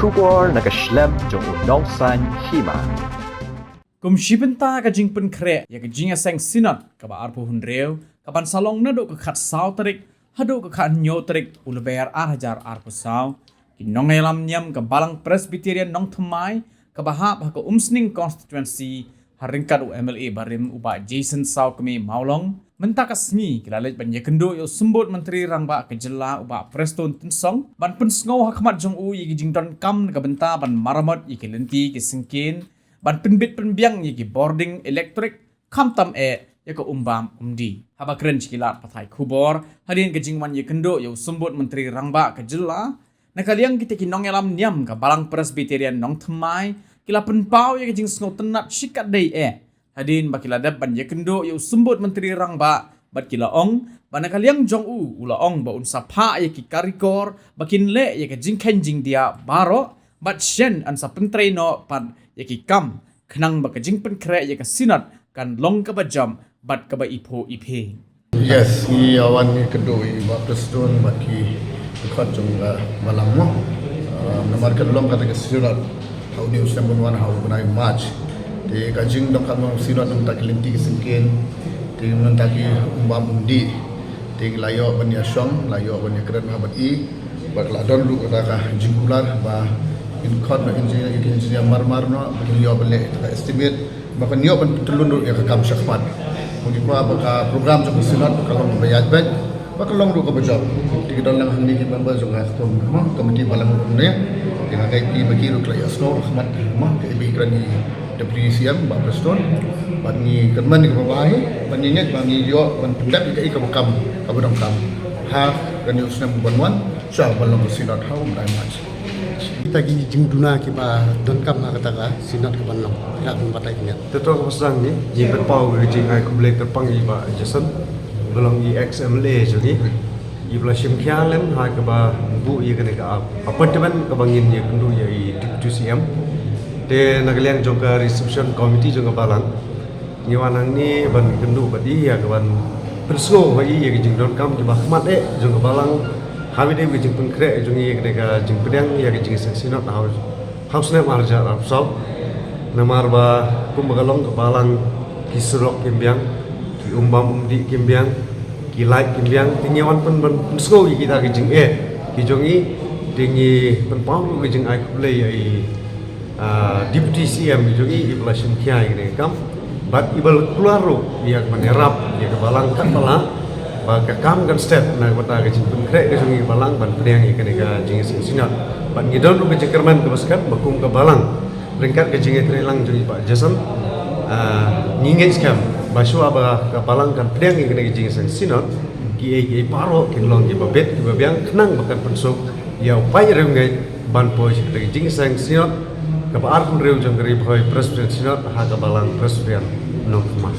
Kubor nakaslem jong unongsan hima. Kumshibenta ka jing pen kre ya ka jing aseng sinat ka ba arpo hunreu ka ban salong na do ka khat saw tarik hado ka khat nyo tarik ulber hajar arpo saw kinong elam nyam ka balang Presbyterian nong thmai ka bahap ha ka umsning constituency haringkat UMLA barim uba Jason saw kami maulong menta ka sngi kilalet ban yakendo yo sembut menteri rangba ke jela uba Preston Tinsong ban pen sngo hakmat jong u yi jing don kam ka benta ban maramot yi kelenti ke singkin ban penbit penbiang yi boarding electric kamtam ya ko umbam umdi haba kren chikilat pathai khubor hadin ke jingwan ye kendo yo sembut menteri rangba ke jela nakaliang kita kinong elam nyam ka balang Presbyterian nong thmai kila penpau ye jing sngo tenat shikat dei hadin bakila dab ban ye kendo yo sembut menteri rangba bat kila ong banakaliang jong u ula ong ba unsa pha ye ki karikor bakin le ye ka jing ken jing dia baro bat shen an sa pentrei no pan ye ki kam khnang ba ka jing pen kre ye ka sinat kan long ka ba jam bat ka ba ipo ipe. Yes, i awan ni kedua i ba Preston baki dekat jong malam mo. Namar ka long kata ke sirat how ni usam bunwan how bunai March. Di kajing dok kan sirat dong tak linti singkin. Di mentaki umbam undi. Di layo ban ya syong, layo ban ya keren habat i. Bak ladon lu kata ka jingkular ba in court na engineer marmar no beliau beli estimate maka niyo ban telundur ya ka kam syakmat. Mungkin apa program jong silat kalau bayar bet bakal long ru ko bajab di dalam handi ki member jong hastom komiti balang ne dengan kai bagi ru klaya sno ahmad mah ke bi krani WCM ba Preston bani kerman ke bawahi bani net bani yo ban pendap ke ka kam ka bodong kam ha kan usna banwan sya balang silat haum dai match kita gini jingduna ki ba don kam na kata ka sinat ke banlong tidak membatai kinya tetok pasang ni ji berpau jing ai kuble terpang i ba Jason belong i XMLA jadi i bla sim khialem ha ka ba bu i kene ka apartment ka bangin ye kundu ye i TCM te nagaliang jong ka reception committee jong ka balang ni wanang ni ban kundu ba di ya ka ban perso ba i ye jing don kam ki ba khmat jong ka balang Kami dia bijing pengkre jungi kedeka jing pedang ya jing seksinot house net marja rapsau namar ba kumbagalong kebalang kisrok kimbiang ki umbam umdi kimbiang ki light kimbiang tinyawan pen sko kita jing ki jongi tingi penpau jing ai play ai deputy CM jongi iblasim kiai ne kam bat ibal keluar ya menerap ya kebalang kan bala baka kam kan step na kota ke jing pengkre ke sungi balang ban pedang ikan ka jing sinat ban ngidon ke jekerman ke baskat bakum ke balang ringkat ke jing trelang jungi Pak Jason ngingit skam basu aba ke balang kan pedang ikan ke jing sinat ki paro kinlong ki babet ki babiang kenang bakan pensuk ya pai rengai ban poi ke jing sinat ke ar pun reu jong gari bhoi Presbyterian sinat ha ke balang Presbyterian nong kemah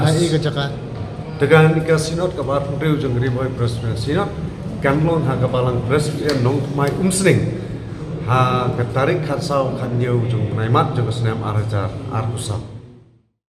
ai ke Jakarta Tegan ika sinot kabar reu jong ri boy Presbyterian sinot kanlon ha kabalang Presbyterian nong mai umsring ha katarik khatsau khanyo jong naimat jong senam arajar arkusap